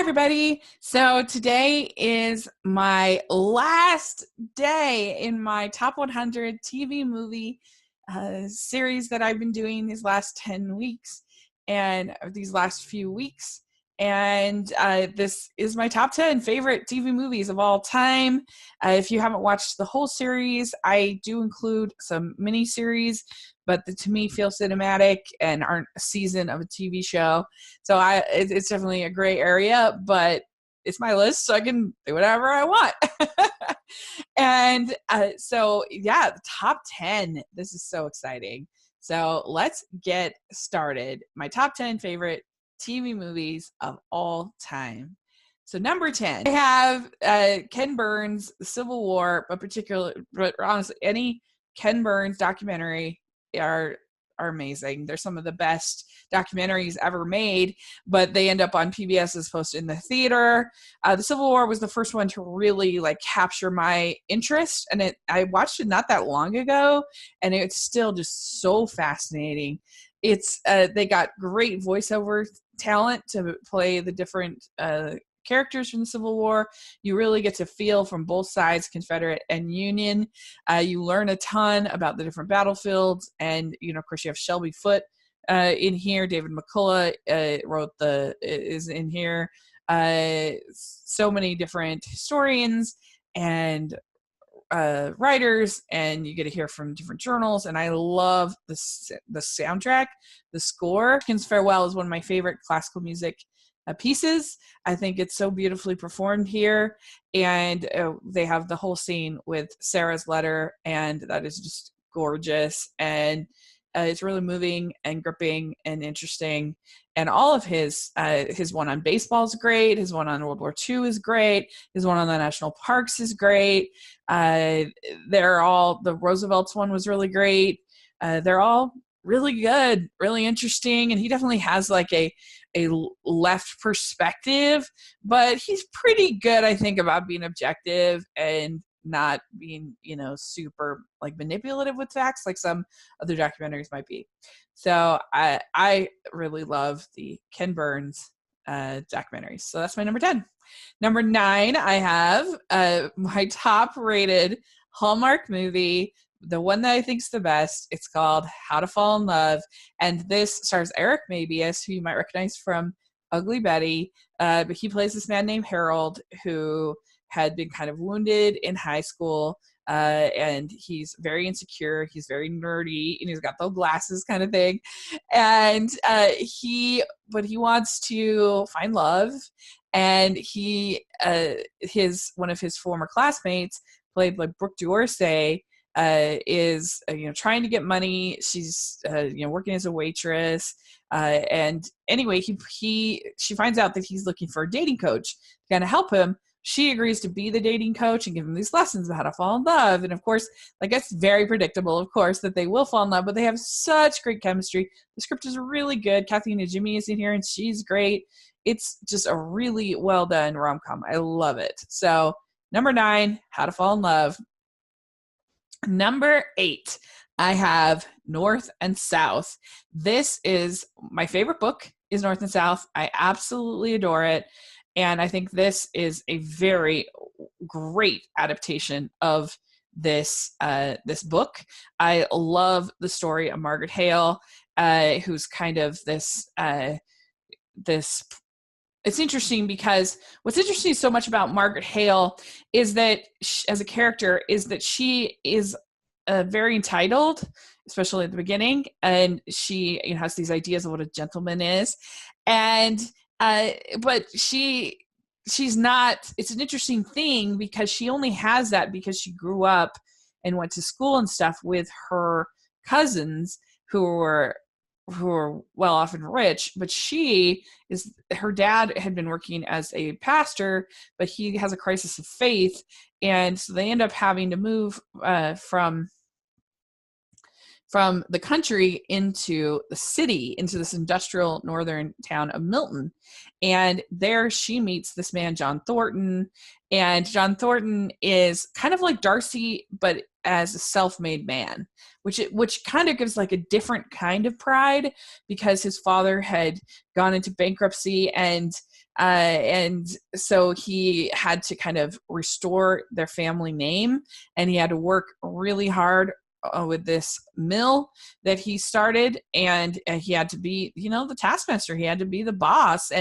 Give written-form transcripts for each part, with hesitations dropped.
everybody. So today is my last day in my top 100 TV movie series that I've been doing these last 10 weeks and these last few weeks. And this is my top 10 favorite TV movies of all time. If you haven't watched the whole series, I do include some mini series, but to me feel cinematic and aren't a season of a TV show. So it's definitely a gray area, but it's my list, so I can do whatever I want. And the top 10. This is so exciting. So let's get started. My top 10 favorite TV movies of all time. So number 10, I have Ken Burns' Civil War, but honestly, any Ken Burns documentary are amazing. They're some of the best documentaries ever made, but they end up on PBS as opposed to in the theater. The Civil War was the first one to really capture my interest, and I watched it not that long ago, and it's still just so fascinating. It's they got great voiceover talent to play the different characters from the Civil War. You really get to feel from both sides, Confederate and Union. You learn a ton about the different battlefields, and of course you have Shelby Foote in here. David McCullough is in here. So many different historians and writers, and you get to hear from different journals. And I love the soundtrack. The score, King's Farewell, is one of my favorite classical music pieces. I think it's so beautifully performed here, and they have the whole scene with Sarah's letter, and that is just gorgeous, and it's really moving and gripping and interesting. And all of his one on baseball is great. His one on World War II is great. His one on the national parks is great. The Roosevelt's one was really great. They're all really good, really interesting, and he definitely has a left perspective, but he's pretty good, I think, about being objective and not being, super manipulative with facts like some other documentaries might be. So I really love the Ken Burns documentaries. So that's my number 10. Number 9, I have my top rated Hallmark movie, the one that I think is the best. It's called How to Fall in Love, and this stars Eric Mabius, who you might recognize from Ugly Betty, but he plays this man named Harold who had been kind of wounded in high school, and he's very insecure. He's very nerdy, and he's got the glasses kind of thing, and he wants to find love, and one of his former classmates, played by Brooke D'Orsay, is trying to get money. She's working as a waitress, and anyway, she finds out that he's looking for a dating coach to kind of help him. She agrees to be the dating coach and give him these lessons about how to fall in love. And of course, it's very predictable, of course, that they will fall in love, but they have such great chemistry. The script is really good. Kathy Najimy is in here, and she's great. It's just a really well done rom-com. I love it. So number 9, How to Fall in Love. Number 8, I have North and South. This is my favorite book, is North and South. I absolutely adore it. And I think this is a very great adaptation of this book. I love the story of Margaret Hale, who's kind of this. It's interesting because what's interesting so much about Margaret Hale is that as a character is that she is very entitled, especially at the beginning, and she has these ideas of what a gentleman is, and but she's not. It's an interesting thing because she only has that because she grew up and went to school and stuff with her cousins who were well off and rich, but her dad had been working as a pastor, but he has a crisis of faith, and so they end up having to move from the country into the city, into this industrial northern town of Milton. And there she meets this man, John Thornton. And John Thornton is kind of like Darcy, but as a self-made man, which kind of gives a different kind of pride, because his father had gone into bankruptcy, and And so he had to kind of restore their family name, and he had to work really hard with this mill that he started, and he had to be, the taskmaster. He had to be the boss.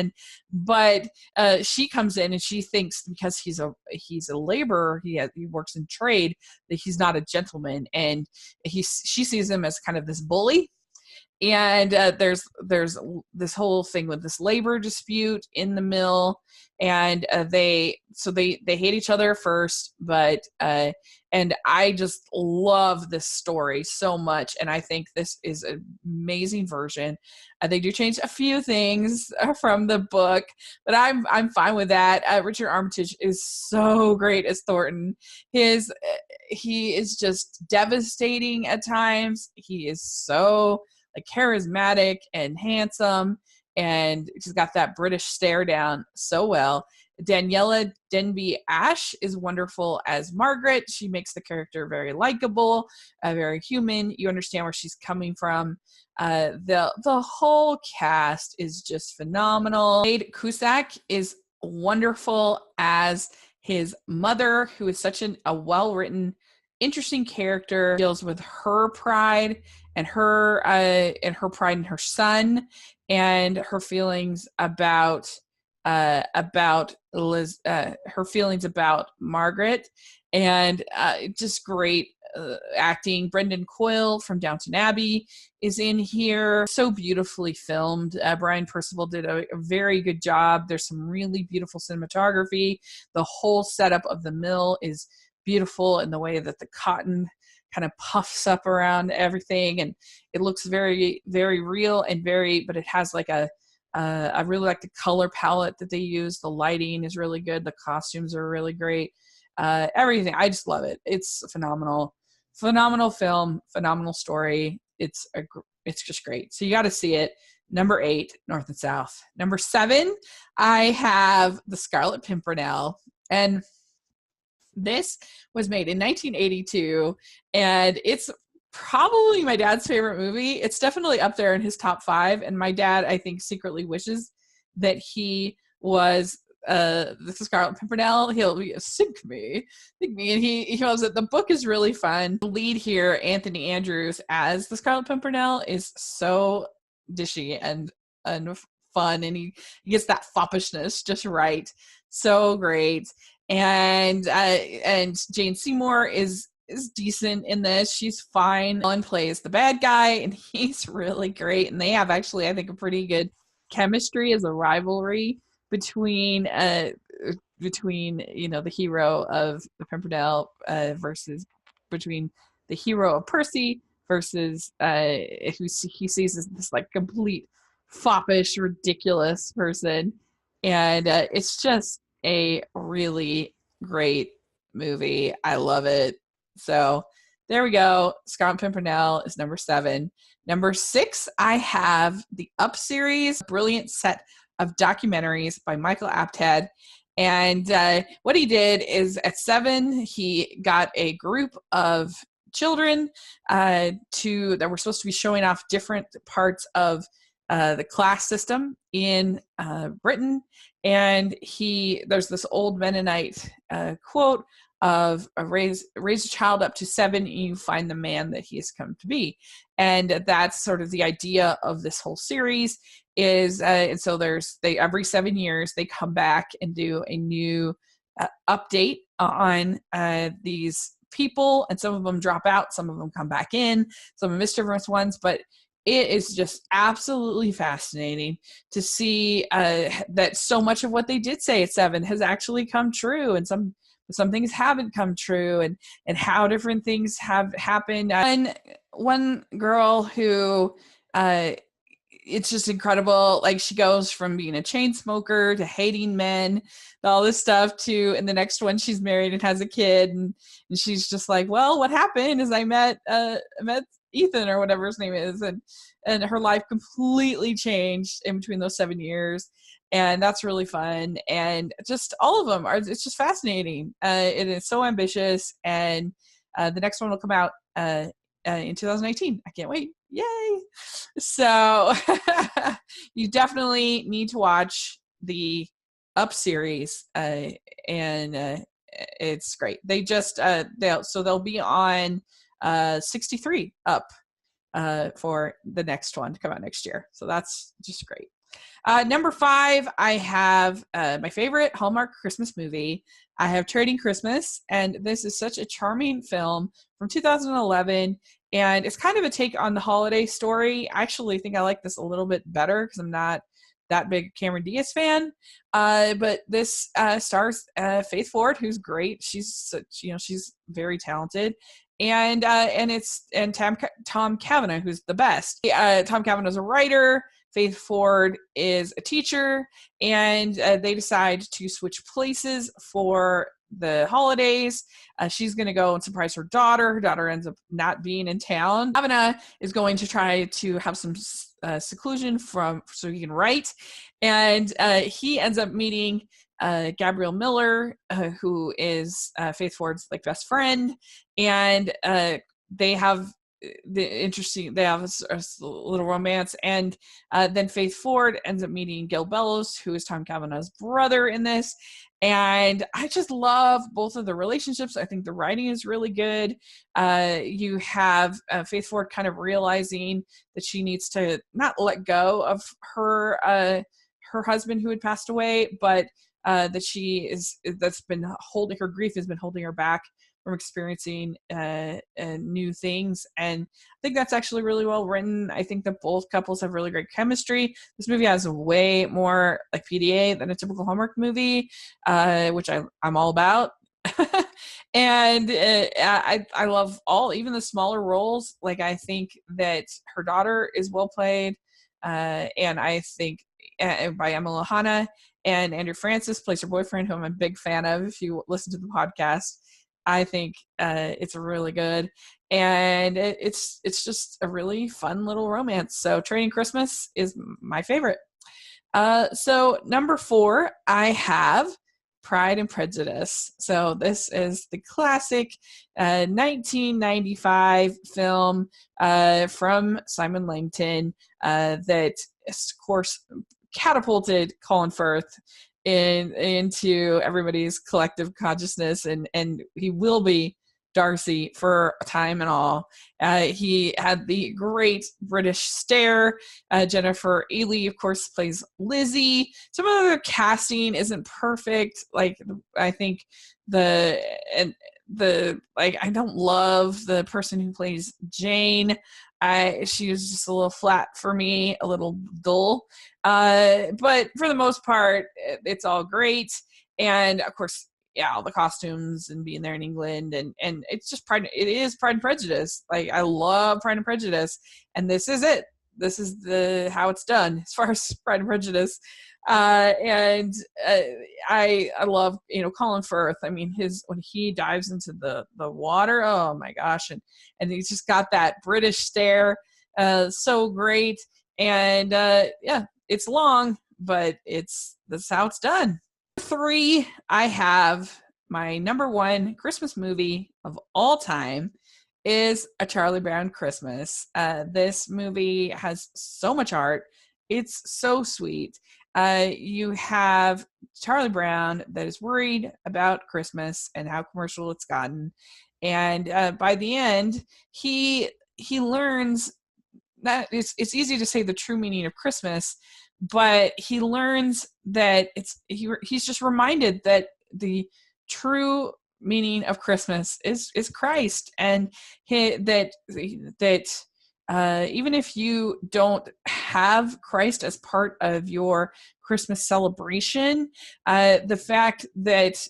But she comes in and she thinks because he's a laborer, he works in trade, that he's not a gentleman, and she sees him as kind of this bully. And there's this whole thing with this labor dispute in the mill, and they hate each other first, but and I just love this story so much, and I think this is an amazing version. They do change a few things from the book, but I'm fine with that. Richard Armitage is so great as Thornton. He is just devastating at times. He is so charismatic and handsome, and she's got that British stare down so well. Daniela Denby Ash is wonderful as Margaret. She makes the character very likable, very human. You understand where she's coming from. The whole cast is just phenomenal. Jade Cusack is wonderful as his mother, who is such a well-written, interesting character. Deals with her pride and her pride in her son, and her feelings about Liz, her feelings about Margaret, and just great acting. Brendan Coyle from Downton Abbey is in here, so beautifully filmed. Brian Percival did a very good job. There's some really beautiful cinematography. The whole setup of the mill is beautiful in the way that the cotton kind of puffs up around everything, and it looks very, very real, and but it has I really like the color palette that they use. The lighting is really good. The costumes are really great. Everything. I just love it. It's phenomenal film, phenomenal story. It's just great. So you got to see it. Number 8, North and South. Number 7, I have The Scarlet Pimpernel, and this was made in 1982, and it's probably my dad's favorite movie. It's definitely up there in his top 5, and my dad, I think, secretly wishes that he was the Scarlet Pimpernel. He'll be sink me, and he knows that the book is really fun. The lead here, Anthony Andrews as the Scarlet Pimpernel, is so dishy and fun, and he gets that foppishness just right. So great. And Jane Seymour is decent in this. She's fine. Ellen plays the bad guy, and he's really great. And they have actually, I think, a pretty good chemistry as a rivalry between the hero of the Pimpernel versus between the hero of Percy versus who he sees as this complete foppish, ridiculous person. And it's just a really great movie. I love it. So there we go. Scarlet Pimpernel is number 7. Number 6, I have the Up series, brilliant set of documentaries by Michael Apted. And what he did is at 7, he got a group of children that were supposed to be showing off different parts of the class system in Britain. And there's this old Mennonite quote of raise a child up to 7 and you find the man that he has come to be. And that's sort of the idea of this whole series is, and so every 7 years they come back and do a new update on these people, and some of them drop out, some of them come back in, some mischievous ones, but it is just absolutely fascinating to see that so much of what they did say at 7 has actually come true, and some things haven't come true, and how different things have happened. One girl who it's just incredible. She goes from being a chain smoker to hating men, all this stuff, to, and the next one she's married and has a kid, and she's just like, well, what happened is I met Ethan or whatever his name is, and her life completely changed in between those 7 years. And that's really fun. And just all of them it's just fascinating. It is so ambitious. And the next one will come out in 2018. I can't wait. Yay. So you definitely need to watch the Up series, and it's great. They just they'll be on 63 Up for the next one to come out next year. So that's just great. Number 5, I have my favorite Hallmark Christmas movie. I have Trading Christmas, and this is such a charming film from 2011, and it's kind of a take on the holiday story. I actually think I like this a little bit better because I'm not that big Cameron Diaz fan, but this stars Faith Ford, who's great. She's she's very talented, and Tom Cavanagh, who's the best. Tom Cavanagh is a writer. Faith Ford is a teacher, and they decide to switch places for the holidays. She's going to go and surprise her daughter. Her daughter ends up not being in town. Cavanagh is going to try to have some seclusion so he can write, and he ends up meeting Gabrielle Miller, who is Faith Ford's best friend, and they have a little romance, and then Faith Ford ends up meeting Gil Bellows, who is Tom Cavanagh's brother in this, and I just love both of the relationships. I think the writing is really good. You have Faith Ford kind of realizing that she needs to not let go of her husband who had passed away, but her grief has been holding her back from experiencing new things. And I think that's actually really well written. I think that both couples have really great chemistry. This movie has way more PDA than a typical Hallmark movie, which I'm all about. And I love even the smaller roles. I think that her daughter is well played, and I think by Emma Lahana, and Andrew Francis plays her boyfriend, who I'm a big fan of. If you listen to the podcast, I think it's really good, and it's just a really fun little romance. So Trading Christmas is my favorite. So number 4, I have Pride and Prejudice. So this is the classic 1995 film from Simon Langton that, of course, catapulted Colin Firth into everybody's collective consciousness, and he will be Darcy for time and all. He had the great British stare. Jennifer Ailey, of course, plays Lizzie. Some of the casting isn't perfect. I think I don't love the person who plays Jane. She was just a little flat for me, a little dull. But for the most part, it's all great. And of course, all the costumes and being there in England, and it's just it is Pride and Prejudice. I love Pride and Prejudice, and this is it. This is how it's done as far as Pride and Prejudice. And I love, Colin Firth. I mean, when he dives into the water, oh my gosh. And he's just got that British stare. So great. And it's long, but that's how it's done. 3, I have my number 1 Christmas movie of all time is A Charlie Brown Christmas. This movie has so much heart. It's so sweet. You have Charlie Brown that is worried about Christmas and how commercial it's gotten. And by the end, he learns that it's easy to say the true meaning of Christmas, but he learns that he's just reminded that the true meaning of Christmas is Christ, and that even if you don't have Christ as part of your Christmas celebration, the fact that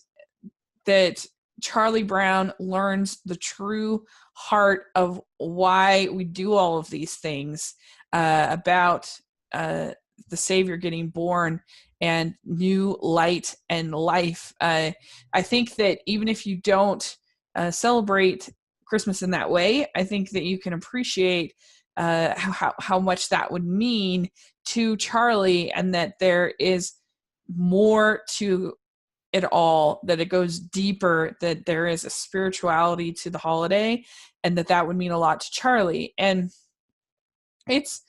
Charlie Brown learns the true heart of why we do all of these things, about the Savior getting born and new light and life. I think that even if you don't celebrate Christmas in that way, I think that you can appreciate how much that would mean to Charlie, and that there is more to it all, that it goes deeper, that there is a spirituality to the holiday, and that would mean a lot to Charlie. And it's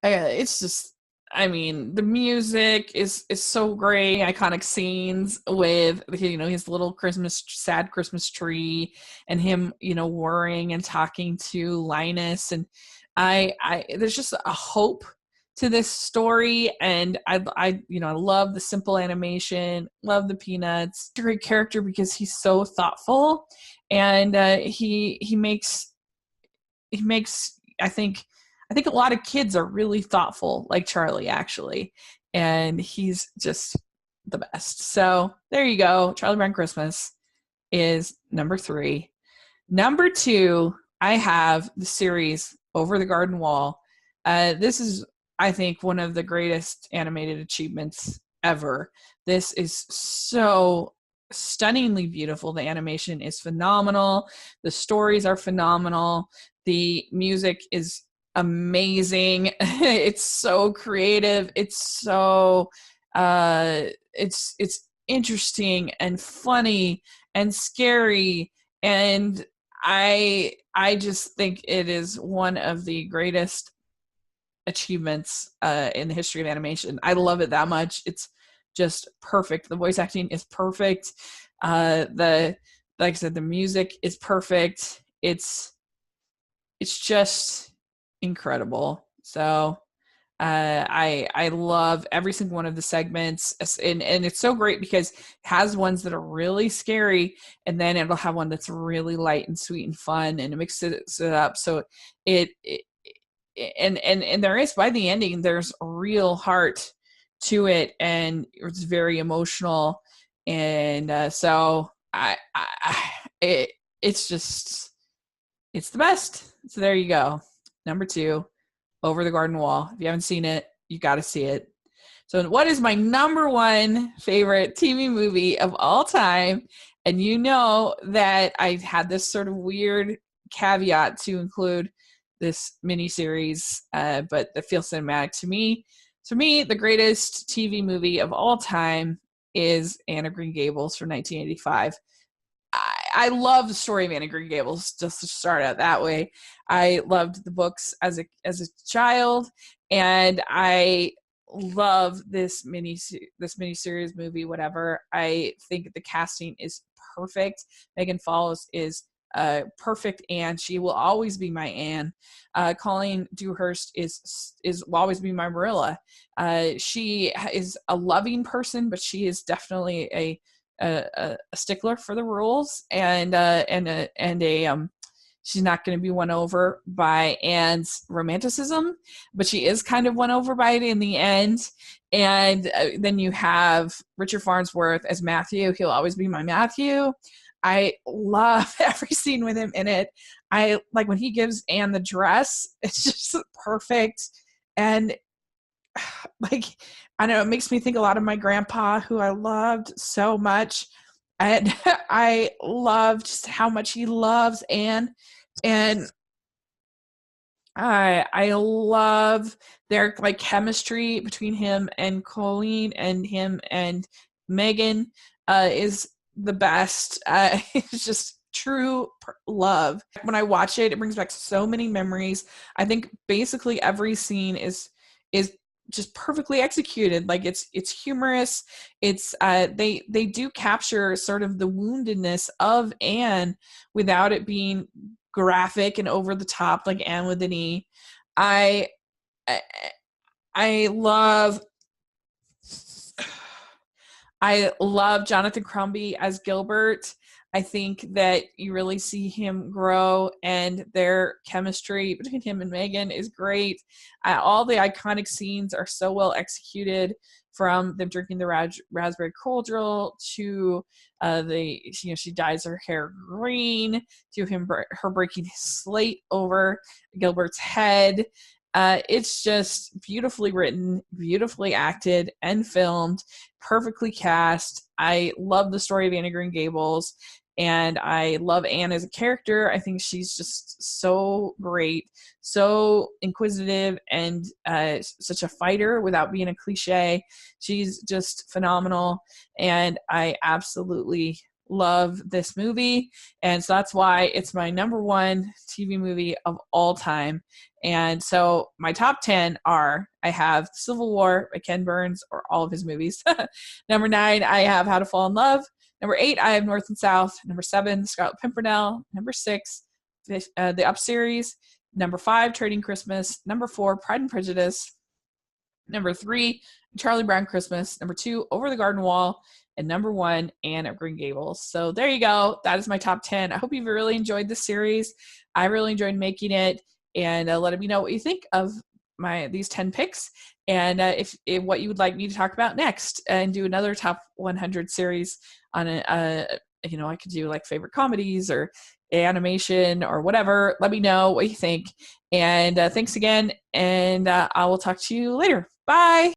just I mean, the music is so great. Iconic scenes with, you know, his little sad Christmas tree, and him, you know, worrying and talking to Linus, and I there's just a hope to this story, and you know, I love the simple animation, love the Peanuts. He's a great character because he's so thoughtful, and he makes I think a lot of kids are really thoughtful, like Charlie, actually, and he's just the best. So there you go. Charlie Brown Christmas is number 3. Number 2, I have the series Over the Garden Wall. This is, I think, one of the greatest animated achievements ever. This is so stunningly beautiful. The animation is phenomenal. The stories are phenomenal. The music is amazing. It's so creative. It's so it's interesting and funny and scary, and I just think it is one of the greatest achievements in the history of animation. I love it that much. It's just perfect. The voice acting is perfect. The Like I said, the music is perfect. It's just incredible. So I love every single one of the segments, and it's so great because it has ones that are really scary, and then it'll have one that's really light and sweet and fun, and it mixes it up. So it and there is, by the ending, there's a real heart to it, and it's very emotional, and so it's just, it's the best. So there you go. Number 2, Over the Garden Wall. If you haven't seen it, you got to see it. So what is my number 1 favorite TV movie of all time? And you know that I had this sort of weird caveat to include this miniseries, but that feels cinematic to me. To me, the greatest TV movie of all time is Anne of Green Gables from 1985. I love the story of Anne of Green Gables, just to start out that way. I loved the books as a child, and I love this miniseries movie. Whatever, I think the casting is perfect. Megan Follows is perfect, and she will always be my Anne. Colleen Dewhurst will always be my Marilla. She is a loving person, but she is definitely a stickler for the rules, and she's not going to be won over by Anne's romanticism, but she is kind of won over by it in the end. And then you have Richard Farnsworth as Matthew. He'll always be my Matthew. I love every scene with him in it. I like when he gives Anne the dress. It's just perfect. And like, I don't know, it makes me think a lot of my grandpa, who I loved so much. And I love just how much he loves Anne. And I love their like chemistry between him and Colleen, and him and Megan is the best. It's just true love. When I watch it, it brings back so many memories. I think basically every scene is just perfectly executed. Like it's humorous. It's they do capture sort of the woundedness of Anne without it being graphic and over the top like Anne with an E. I love Jonathan Crumby as Gilbert. I think that you really see him grow, and their chemistry between him and Megan is great. All the iconic scenes are so well executed, from them drinking the raspberry cordial to she dyes her hair green, to her breaking his slate over Gilbert's head. It's just beautifully written, beautifully acted and filmed, perfectly cast. I love the story of Anne of Green Gables, and I love Anne as a character. I think she's just so great, so inquisitive, and such a fighter without being a cliche. She's just phenomenal, and I absolutely love this movie. And so that's why it's my number one TV movie of all time. And so my top 10 are, I have Civil War by Ken Burns, or all of his movies. Number 9, I have How to Fall in Love. Number 8, I have North and South. Number 7, The Scarlet Pimpernel. Number 6, the Up series. Number 5, Trading Christmas. Number 4, Pride and Prejudice. Number 3, Charlie Brown Christmas. Number 2, Over the Garden Wall. And number 1, Anne of Green Gables. So there you go. That is my top 10. I hope you've really enjoyed this series. I really enjoyed making it. And let me know what you think of these 10 picks, and if what you would like me to talk about next, and do another top 100 series on I could do like favorite comedies or animation or whatever. Let me know what you think. And thanks again. And I will talk to you later. Bye.